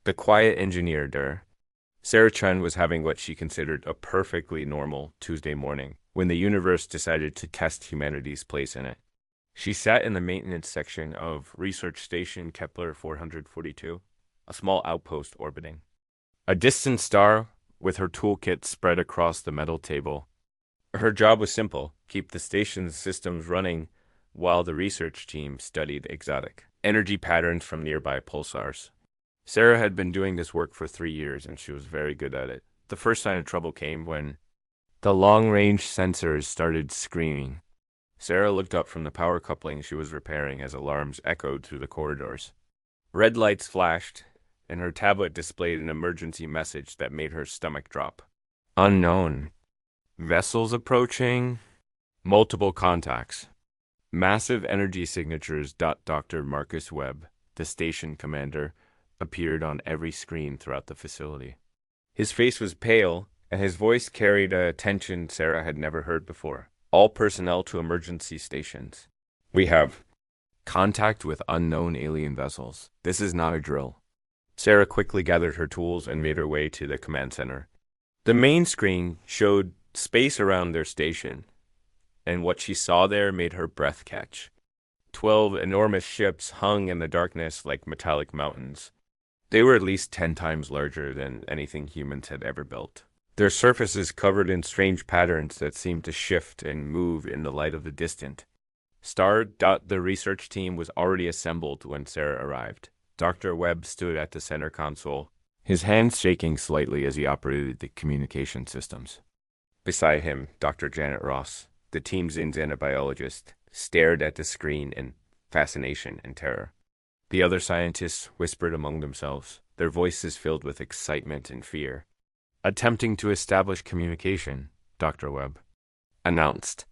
The quiet engineer der. Sarah Chun was having what she considered a perfectly normal Tuesday morning when the universe decided to test humanity's place in it. She sat in the maintenance section of Research Station Kepler 442, a small outpost orbiting a distant star with her toolkit spread across the metal table. Her job was simple: keep the station's systems running while the research team studied exotic energy patterns from nearby pulsars. Sarah had been doing this work for 3 years, and she was very good at it. The first sign of trouble came when the long-range sensors started screaming. Sarah looked up from the power coupling she was repairing as alarms echoed through the corridors. Red lights flashed, and her tablet displayed an emergency message that made her stomach drop. Unknown. Vessels approaching. Multiple contacts. Massive energy signatures. Dr. Marcus Webb, the station commander, appeared on every screen throughout the facility. His face was pale, and his voice carried a tension Sarah had never heard before. All personnel to emergency stations. We have contact with unknown alien vessels. This is not a drill. Sarah quickly gathered her tools and made her way to the command center. The main screen showed space around their station, and what she saw there made her breath catch. 12 enormous ships hung in the darkness like metallic mountains. They were at least 10 times larger than anything humans had ever built. Their surfaces covered in strange patterns that seemed to shift and move in the light of the distant. The research team was already assembled when Sarah arrived. Dr. Webb stood at the center console, his hands shaking slightly as he operated the communication systems. Beside him, Dr. Janet Ross, the team's xenobiologist, stared at the screen in fascination and terror. The other scientists whispered among themselves, their voices filled with excitement and fear. Attempting to establish communication, Dr. Webb announced.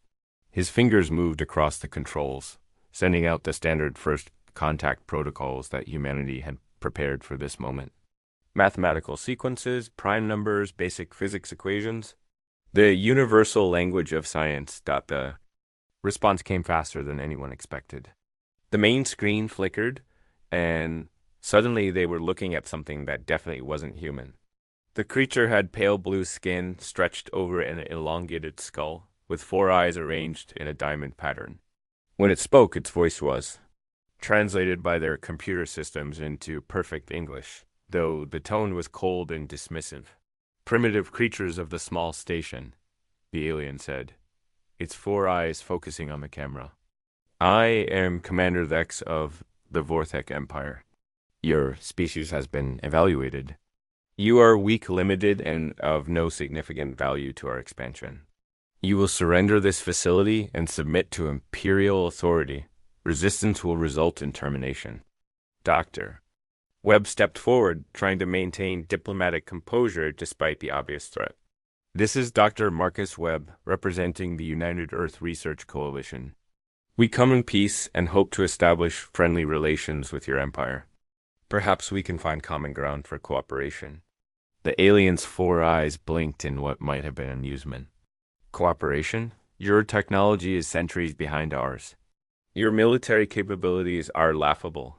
His fingers moved across the controls, sending out the standard first contact protocols that humanity had prepared for this moment. Mathematical sequences, prime numbers, basic physics equations. The universal language of science. The response came faster than anyone expected. The main screen flickered, and suddenly they were looking at something that definitely wasn't human. The creature had pale blue skin stretched over an elongated skull, with 4 eyes arranged in a diamond pattern. When it spoke, its voice was translated by their computer systems into perfect English, though the tone was cold and dismissive. Primitive creatures of the small station, the alien said, its 4 eyes focusing on the camera. I am Commander Vex of the Vorthek Empire. Your species has been evaluated. You are weak, limited, and of no significant value to our expansion. You will surrender this facility and submit to imperial authority. Resistance will result in termination. Doctor. Webb stepped forward, trying to maintain diplomatic composure despite the obvious threat. This is Dr. Marcus Webb, representing the United Earth Research Coalition. We come in peace and hope to establish friendly relations with your empire. Perhaps we can find common ground for cooperation. The alien's 4 eyes blinked in what might have been amusement. Cooperation? Your technology is centuries behind ours. Your military capabilities are laughable.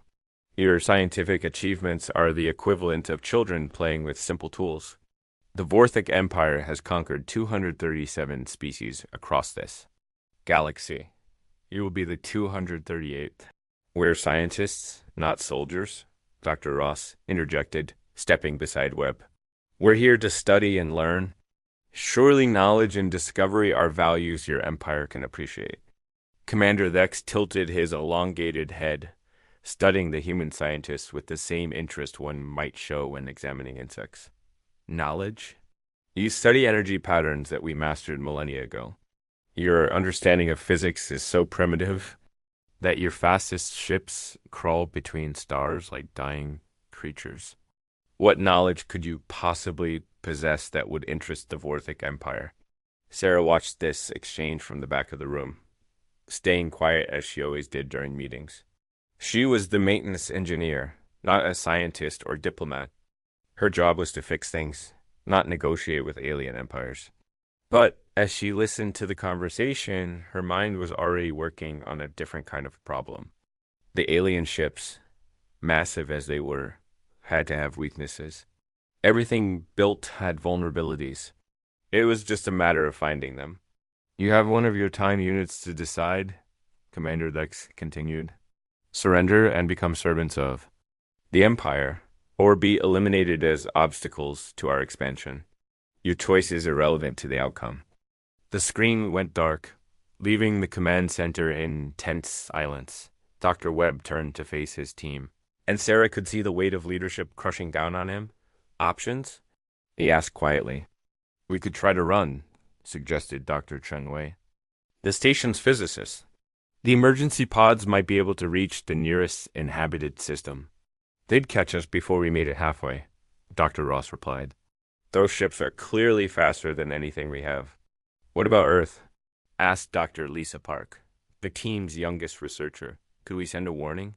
Your scientific achievements are the equivalent of children playing with simple tools. The Vorthek Empire has conquered 237 species across this galaxy. You will be the 238th. We're scientists, not soldiers, Dr. Ross interjected, stepping beside Webb. We're here to study and learn. Surely knowledge and discovery are values your empire can appreciate. Commander Vex tilted his elongated head, studying the human scientists with the same interest one might show when examining insects. Knowledge? You study energy patterns that we mastered millennia ago. Your understanding of physics is so primitive that your fastest ships crawl between stars like dying creatures. What knowledge could you possibly possess that would interest the Vorthek Empire? Sarah watched this exchange from the back of the room, staying quiet as she always did during meetings. She was the maintenance engineer, not a scientist or diplomat. Her job was to fix things, not negotiate with alien empires. But as she listened to the conversation, her mind was already working on a different kind of problem. The alien ships, massive as they were, had to have weaknesses. Everything built had vulnerabilities. It was just a matter of finding them. You have one of your time units to decide, Commander Lex continued. Surrender and become servants of the Empire, or be eliminated as obstacles to our expansion. Your choice is irrelevant to the outcome. The screen went dark, leaving the command center in tense silence. Dr. Webb turned to face his team, and Sarah could see the weight of leadership crushing down on him. Options? He asked quietly. We could try to run, suggested Dr. Chun-Wei. The station's physicist. The emergency pods might be able to reach the nearest inhabited system. They'd catch us before we made it halfway, Dr. Ross replied. Those ships are clearly faster than anything we have. What about Earth? Asked Dr. Lisa Park, the team's youngest researcher. Could we send a warning?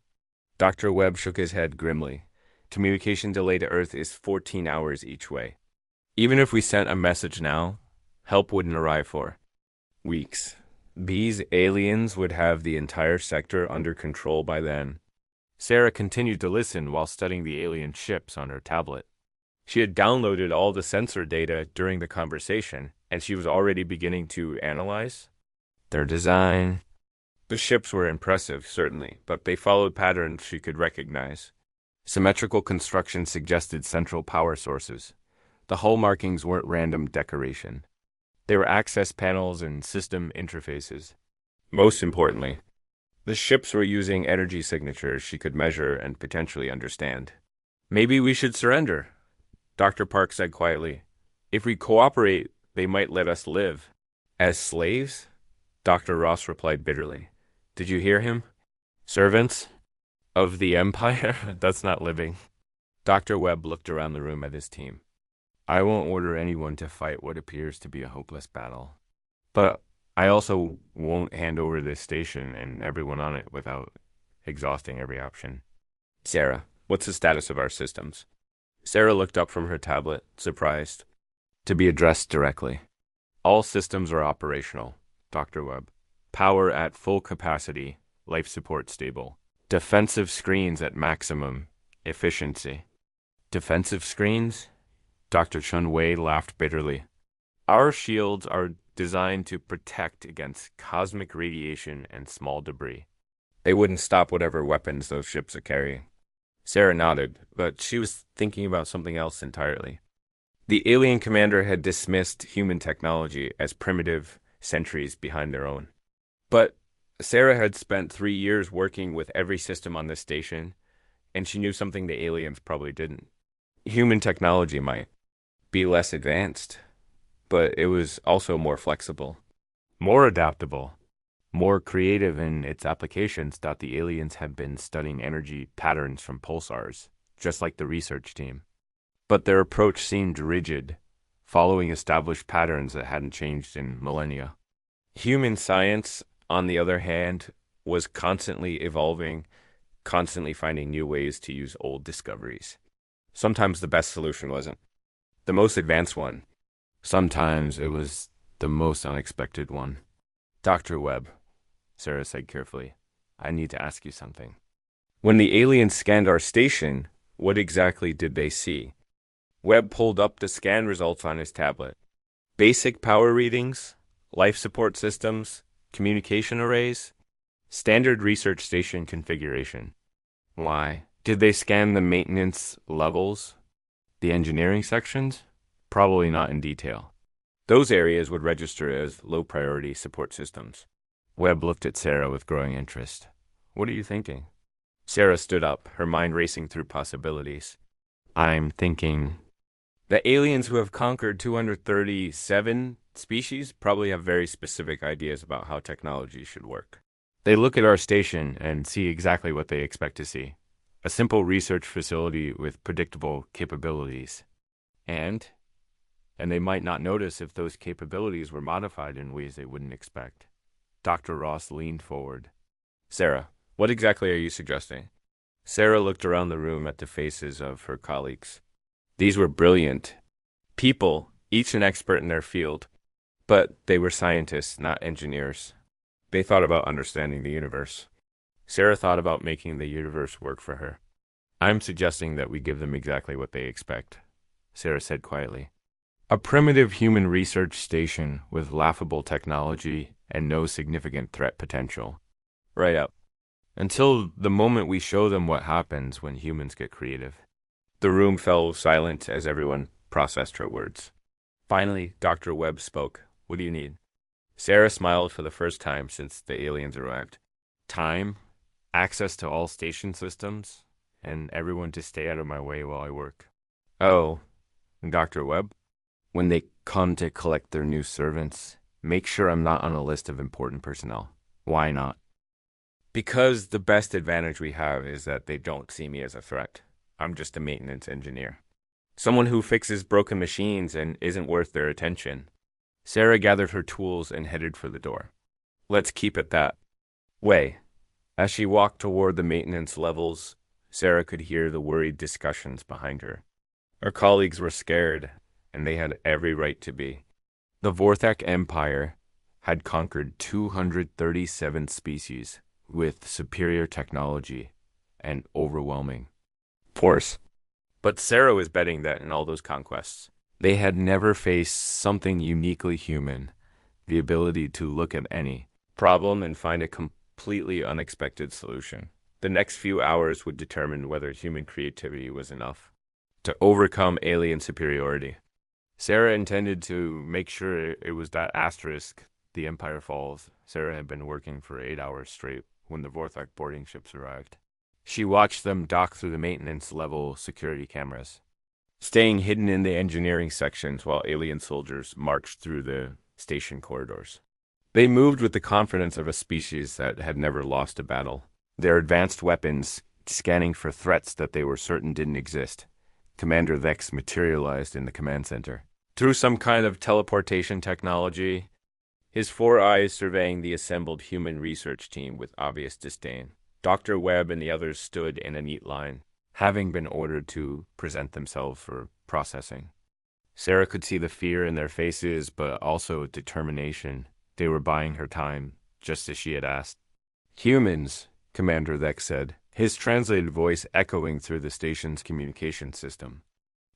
Dr. Webb shook his head grimly. Communication delay to Earth is 14 hours each way. Even if we sent a message now, help wouldn't arrive for weeks. These aliens would have the entire sector under control by then. Sarah continued to listen while studying the alien ships on her tablet. She had downloaded all the sensor data during the conversation, and she was already beginning to analyze their design. The ships were impressive, certainly, but they followed patterns she could recognize. Symmetrical construction suggested central power sources. The hull markings weren't random decoration. They were access panels and system interfaces. Most importantly, the ships were using energy signatures she could measure and potentially understand. Maybe we should surrender, Dr. Park said quietly. If we cooperate, they might let us live. As slaves? Dr. Ross replied bitterly. Did you hear him? Servants? Of the Empire? That's not living. Dr. Webb looked around the room at his team. I won't order anyone to fight what appears to be a hopeless battle. But I also won't hand over this station and everyone on it without exhausting every option. Sarah, what's the status of our systems? Sarah looked up from her tablet, surprised. To be addressed directly. All systems are operational, Dr. Webb. Power at full capacity, life support stable. Defensive screens at maximum efficiency. Defensive screens? Dr. Chun-Wei laughed bitterly. Our shields are designed to protect against cosmic radiation and small debris. They wouldn't stop whatever weapons those ships are carrying. Sarah nodded, but she was thinking about something else entirely. The alien commander had dismissed human technology as primitive centuries behind their own. But Sarah had spent 3 years working with every system on this station, and she knew something the aliens probably didn't. Human technology might be less advanced, but it was also more flexible, more adaptable, more creative in its applications. The aliens had been studying energy patterns from pulsars, just like the research team. But their approach seemed rigid, following established patterns that hadn't changed in millennia. Human science, on the other hand, was constantly evolving, constantly finding new ways to use old discoveries. Sometimes the best solution wasn't the most advanced one. Sometimes it was the most unexpected one. Dr. Webb, Sarah said carefully, I need to ask you something. When the aliens scanned our station, what exactly did they see? Webb pulled up the scan results on his tablet. Basic power readings, life support systems, communication arrays, standard research station configuration. Why? Did they scan the maintenance levels? The engineering sections? Probably not in detail. Those areas would register as low-priority support systems. Webb looked at Sarah with growing interest. What are you thinking? Sarah stood up, her mind racing through possibilities. I'm thinking the aliens who have conquered 237 species probably have very specific ideas about how technology should work. They look at our station and see exactly what they expect to see. A simple research facility with predictable capabilities. And they might not notice if those capabilities were modified in ways they wouldn't expect. Dr. Ross leaned forward. Sarah, what exactly are you suggesting? Sarah looked around the room at the faces of her colleagues. These were brilliant people, each an expert in their field. But they were scientists, not engineers. They thought about understanding the universe. Sarah thought about making the universe work for her. I'm suggesting that we give them exactly what they expect, Sarah said quietly. A primitive human research station with laughable technology and no significant threat potential. Right up. Until the moment we show them what happens when humans get creative. The room fell silent as everyone processed her words. Finally, Dr. Webb spoke. What do you need? Sarah smiled for the first time since the aliens arrived. Time, access to all station systems, and everyone to stay out of my way while I work. Oh, Dr. Webb? When they come to collect their new servants, make sure I'm not on a list of important personnel. Why not? Because the best advantage we have is that they don't see me as a threat. I'm just a maintenance engineer. Someone who fixes broken machines and isn't worth their attention. Sarah gathered her tools and headed for the door. Let's keep it that way. As she walked toward the maintenance levels, Sarah could hear the worried discussions behind her. Her colleagues were scared, and they had every right to be. The Vorthak Empire had conquered 237 species with superior technology and overwhelming force. But Sarah was betting that in all those conquests, they had never faced something uniquely human, the ability to look at any problem and find a completely unexpected solution. The next few hours would determine whether human creativity was enough to overcome alien superiority. Sarah intended to make sure it was that asterisk, the Empire falls. Sarah had been working for 8 hours straight when the Vorthak boarding ships arrived. She watched them dock through the maintenance level security cameras, staying hidden in the engineering sections while alien soldiers marched through the station corridors. They moved with the confidence of a species that had never lost a battle, their advanced weapons scanning for threats that they were certain didn't exist. Commander Vex materialized in the command center. Through some kind of teleportation technology, his 4 eyes surveying the assembled human research team with obvious disdain. Dr. Webb and the others stood in a neat line, having been ordered to present themselves for processing. Sarah could see the fear in their faces, but also determination. They were buying her time, just as she had asked. Humans, Commander Vex said, his translated voice echoing through the station's communication system.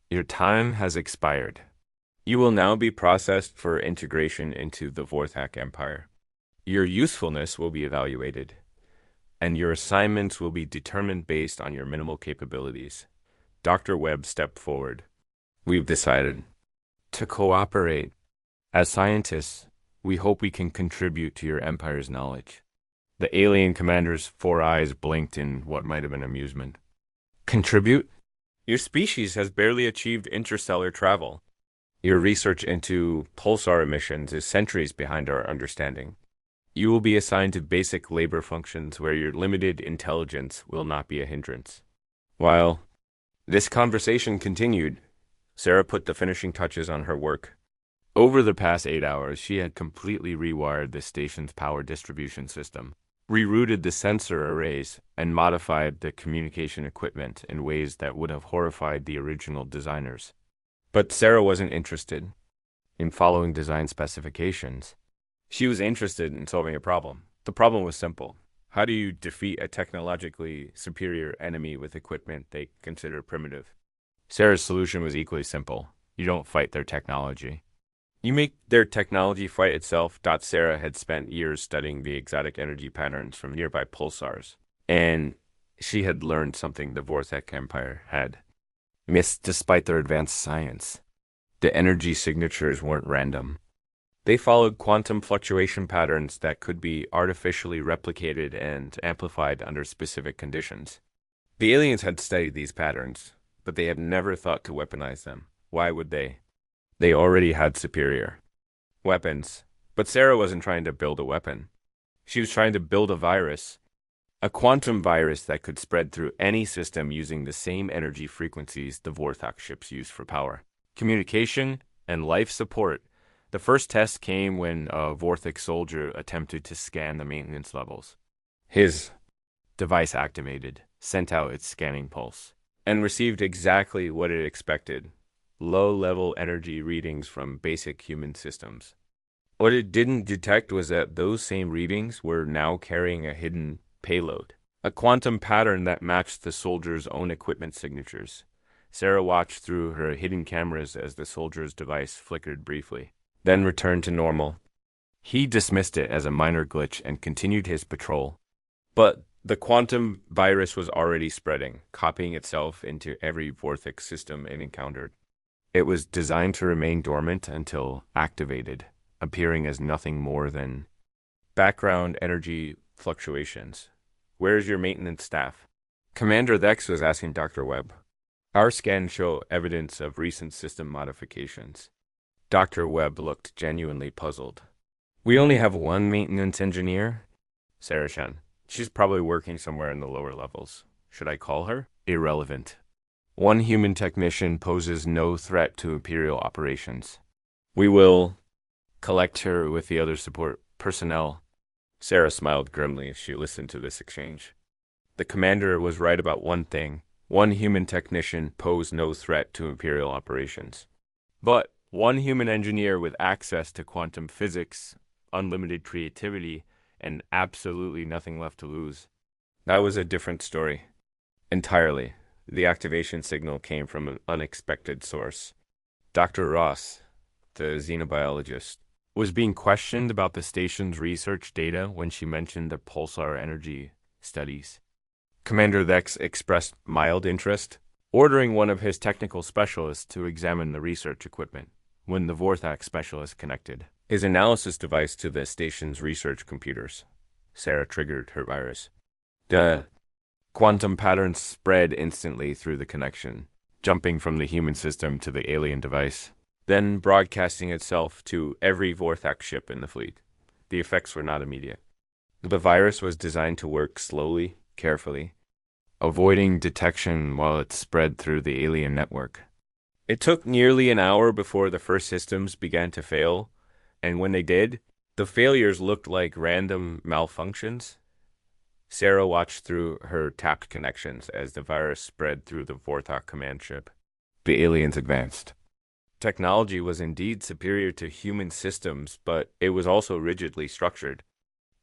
Your time has expired. You will now be processed for integration into the Vorthak Empire. Your usefulness will be evaluated, and your assignments will be determined based on your minimal capabilities. Dr. Webb stepped forward. We've decided to cooperate. As scientists, we hope we can contribute to your Empire's knowledge. The alien commander's 4 eyes blinked in what might have been amusement. Contribute? Your species has barely achieved interstellar travel. Your research into pulsar emissions is centuries behind our understanding. You will be assigned to basic labor functions where your limited intelligence will not be a hindrance. While this conversation continued, Sarah put the finishing touches on her work. Over the past 8 hours, she had completely rewired the station's power distribution system, rerouted the sensor arrays, and modified the communication equipment in ways that would have horrified the original designers. But Sarah wasn't interested in following design specifications. She was interested in solving a problem. The problem was simple. How do you defeat a technologically superior enemy with equipment they consider primitive? Sarah's solution was equally simple. You don't fight their technology. You make their technology fight itself. Sarah had spent years studying the exotic energy patterns from nearby pulsars, and she had learned something the Vorthak Empire had missed despite their advanced science. The energy signatures weren't random. They followed quantum fluctuation patterns that could be artificially replicated and amplified under specific conditions. The aliens had studied these patterns, but they had never thought to weaponize them. Why would they? They already had superior weapons. But Sarah wasn't trying to build a weapon. She was trying to build a virus. A quantum virus that could spread through any system using the same energy frequencies the Vorthak ships used for power, communication, and life support. The first test came when a Vorthak soldier attempted to scan the maintenance levels. His device activated, sent out its scanning pulse, and received exactly what it expected: low-level energy readings from basic human systems. What it didn't detect was that those same readings were now carrying a hidden payload, a quantum pattern that matched the soldier's own equipment signatures. Sarah watched through her hidden cameras as the soldier's device flickered briefly, then returned to normal. He dismissed it as a minor glitch and continued his patrol. But the quantum virus was already spreading, copying itself into every vortex system it encountered. It was designed to remain dormant until activated, appearing as nothing more than background energy fluctuations. Where's your maintenance staff? Commander Dex was asking Dr. Webb. Our scans show evidence of recent system modifications. Dr. Webb looked genuinely puzzled. We only have one maintenance engineer? Sarah Shen. She's probably working somewhere in the lower levels. Should I call her? Irrelevant. One human technician poses no threat to Imperial operations. We will collect her with the other support personnel. Sarah smiled grimly as she listened to this exchange. The commander was right about one thing. One human technician posed no threat to Imperial operations. But one human engineer with access to quantum physics, unlimited creativity, and absolutely nothing left to lose. That was a different story. Entirely. The activation signal came from an unexpected source. Dr. Ross, the xenobiologist, was being questioned about the station's research data when she mentioned the pulsar energy studies. Commander Dex expressed mild interest, ordering one of his technical specialists to examine the research equipment. When the Vorthak specialist connected his analysis device to the station's research computers, Sarah triggered her virus. The quantum pattern spread instantly through the connection, jumping from the human system to the alien device, then broadcasting itself to every Vorthak ship in the fleet. The effects were not immediate. The virus was designed to work slowly, carefully, avoiding detection while it spread through the alien network. It took nearly an hour before the first systems began to fail, and when they did, the failures looked like random malfunctions. Sarah watched through her tapped connections as the virus spread through the Vorthak command ship. The aliens advanced. Technology was indeed superior to human systems, but it was also rigidly structured.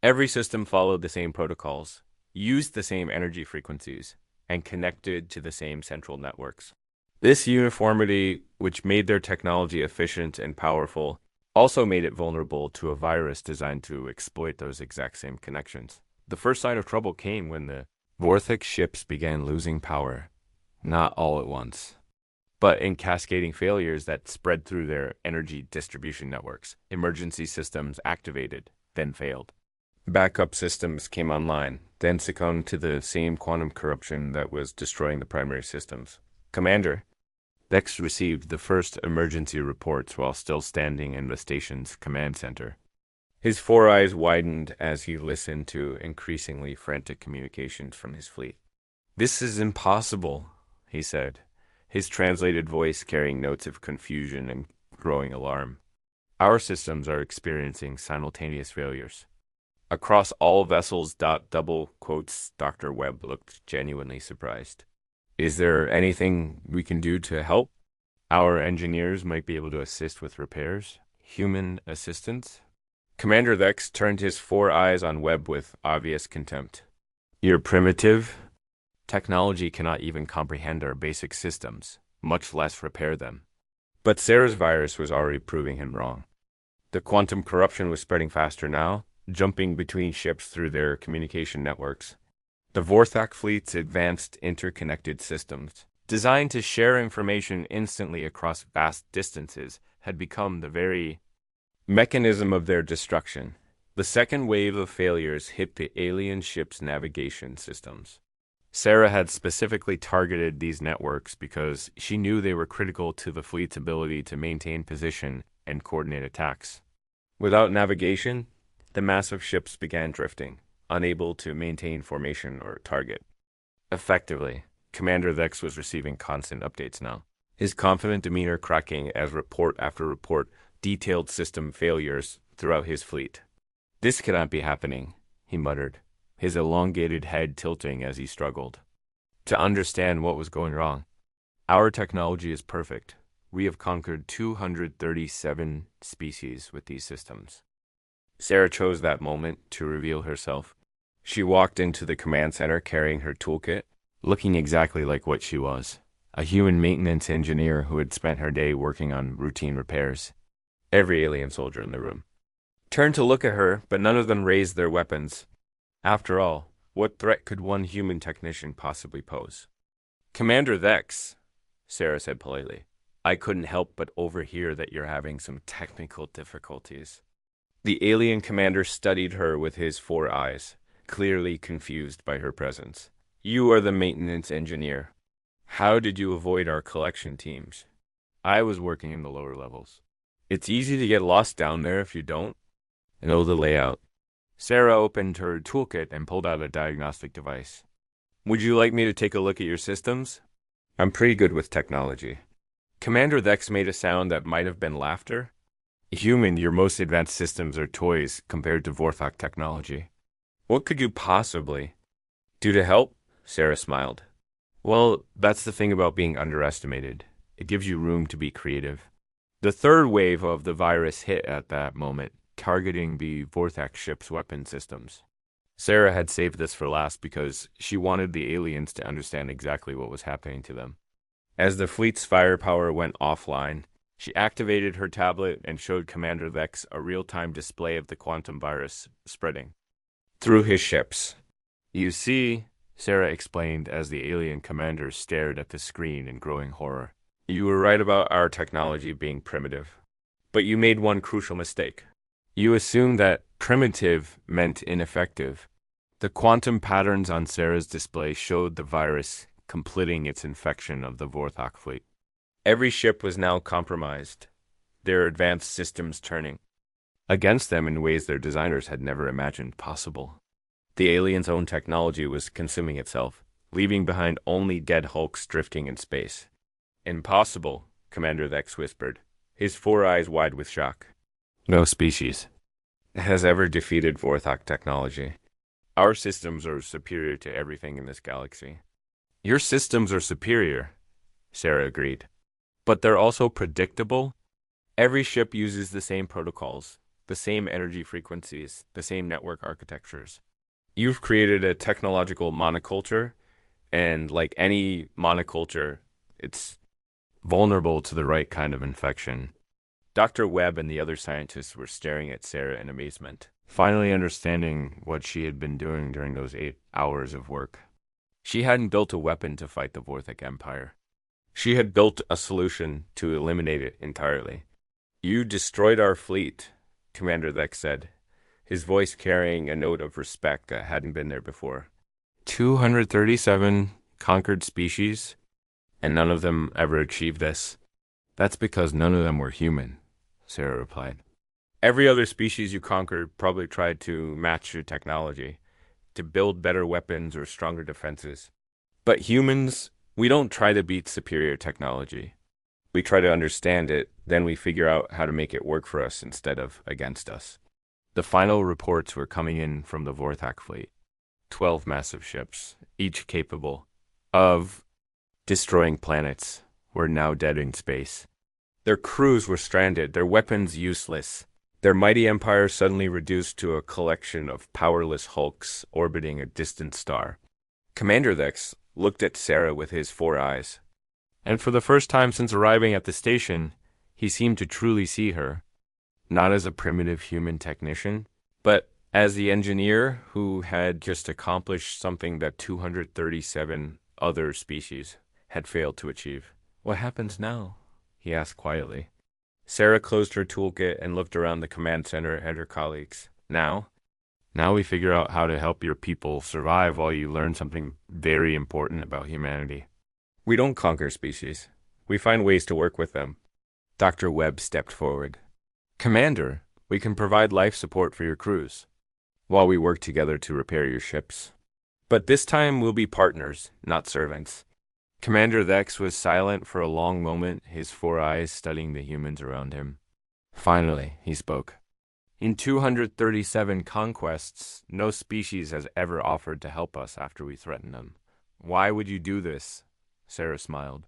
Every system followed the same protocols, used the same energy frequencies, and connected to the same central networks. This uniformity, which made their technology efficient and powerful, also made it vulnerable to a virus designed to exploit those exact same connections. The first sign of trouble came when the Vorthak ships began losing power, not all at once, but in cascading failures that spread through their energy distribution networks. Emergency systems activated, then failed. Backup systems came online, then succumbed to the same quantum corruption that was destroying the primary systems. Commander, Dex received the first emergency reports while still standing in the station's command center. His four eyes widened as he listened to increasingly frantic communications from his fleet. "This is impossible," he said, his translated voice carrying notes of confusion and growing alarm. "Our systems are experiencing simultaneous failures. Across all vessels. Double quotes. Dr. Webb looked genuinely surprised. Is there anything we can do to help? Our engineers might be able to assist with repairs. Human assistance? Commander Dex turned his four eyes on Webb with obvious contempt. You're primitive? Technology cannot even comprehend our basic systems, much less repair them. But Sarah's virus was already proving him wrong. The quantum corruption was spreading faster now, jumping between ships through their communication networks. The Vorthak fleet's advanced interconnected systems, designed to share information instantly across vast distances, had become the very mechanism of their destruction. The second wave of failures hit the alien ship's navigation systems. Sarah had specifically targeted these networks because she knew they were critical to the fleet's ability to maintain position and coordinate attacks. Without navigation, the massive ships began drifting, unable to maintain formation or target. Effectively, Commander Dex was receiving constant updates now, his confident demeanor cracking as report after report detailed system failures throughout his fleet. This cannot be happening, he muttered, his elongated head tilting as he struggled to understand what was going wrong. Our technology is perfect. We have conquered 237 species with these systems. Sarah chose that moment to reveal herself. She walked into the command center carrying her toolkit, looking exactly like what she was, a human maintenance engineer who had spent her day working on routine repairs. Every alien soldier in the room turned to look at her, but none of them raised their weapons. After all, what threat could one human technician possibly pose? Commander Vex, Sarah said politely. I couldn't help but overhear that you're having some technical difficulties. The alien commander studied her with his 4 eyes, clearly confused by her presence. You are the maintenance engineer. How did you avoid our collection teams? I was working in the lower levels. It's easy to get lost down there if you don't know the layout. Sarah opened her toolkit and pulled out a diagnostic device. Would you like me to take a look at your systems? I'm pretty good with technology. Commander Vex made a sound that might have been laughter. Human, your most advanced systems are toys compared to Vorthok technology. What could you possibly do to help? Sarah smiled. Well, that's the thing about being underestimated. It gives you room to be creative. The third wave of the virus hit at that moment, targeting the Vorthak ship's weapon systems. Sarah had saved this for last because she wanted the aliens to understand exactly what was happening to them. As the fleet's firepower went offline, she activated her tablet and showed Commander Vex a real-time display of the quantum virus spreading through his ships. You see, Sarah explained as the alien commander stared at the screen in growing horror. You were right about our technology being primitive. But you made one crucial mistake. You assumed that primitive meant ineffective. The quantum patterns on Sarah's display showed the virus completing its infection of the Vorthok fleet. Every ship was now compromised, their advanced systems turning against them in ways their designers had never imagined possible. The aliens' own technology was consuming itself, leaving behind only dead hulks drifting in space. Impossible, Commander Vex whispered, his 4 eyes wide with shock. No species has ever defeated Vorthok technology. Our systems are superior to everything in this galaxy. Your systems are superior, Sarah agreed. But they're also predictable. Every ship uses the same protocols, the same energy frequencies, the same network architectures. You've created a technological monoculture, and like any monoculture, it's vulnerable to the right kind of infection. Dr. Webb and the other scientists were staring at Sarah in amazement, finally understanding what she had been doing during those 8 hours of work. She hadn't built a weapon to fight the Vorthak Empire. She had built a solution to eliminate it entirely. You destroyed our fleet, Commander Vex said, his voice carrying a note of respect that hadn't been there before. 237 conquered species, and none of them ever achieved this. That's because none of them were human, Sarah replied. Every other species you conquered probably tried to match your technology, to build better weapons or stronger defenses. But humans, we don't try to beat superior technology. We try to understand it, then we figure out how to make it work for us instead of against us. The final reports were coming in from the Vorthak fleet. 12 massive ships, each capable of destroying planets, were now dead in space. Their crews were stranded, their weapons useless. Their mighty empire suddenly reduced to a collection of powerless hulks orbiting a distant star. Commander Vex looked at Sarah with his 4 eyes. And for the first time since arriving at the station, he seemed to truly see her. Not as a primitive human technician, but as the engineer who had just accomplished something that 237 other species had failed to achieve. What happens now? He asked quietly. Sarah closed her toolkit and looked around the command center at her colleagues. Now we figure out how to help your people survive while you learn something very important about humanity. We don't conquer species. We find ways to work with them. Dr. Webb stepped forward. Commander, we can provide life support for your crews, while we work together to repair your ships. But this time we'll be partners, not servants. Commander Vex was silent for a long moment, his 4 eyes studying the humans around him. Finally, he spoke. In 237 conquests, no species has ever offered to help us after we threaten them. Why would you do this? Sarah smiled.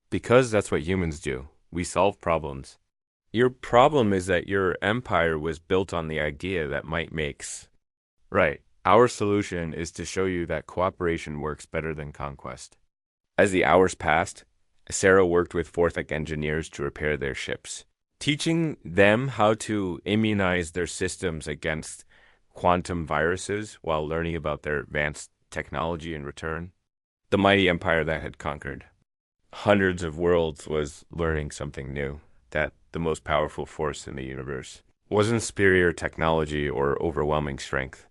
Because that's what humans do. We solve problems. Your problem is that your empire was built on the idea that might makes right. Our solution is to show you that cooperation works better than conquest. As the hours passed, Sarah worked with Forthic engineers to repair their ships, teaching them how to immunize their systems against quantum viruses while learning about their advanced technology in return. The mighty empire that had conquered hundreds of worlds was learning something new, that the most powerful force in the universe wasn't superior technology or overwhelming strength.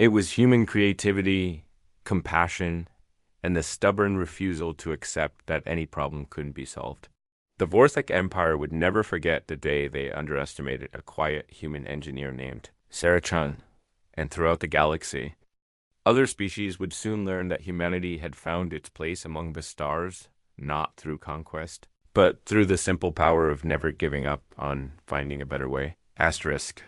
It was human creativity, compassion, and the stubborn refusal to accept that any problem couldn't be solved. The Vorthic Empire would never forget the day they underestimated a quiet human engineer named Sarah Chun, and throughout the galaxy, other species would soon learn that humanity had found its place among the stars, not through conquest, but through the simple power of never giving up on finding a better way. Asterisk.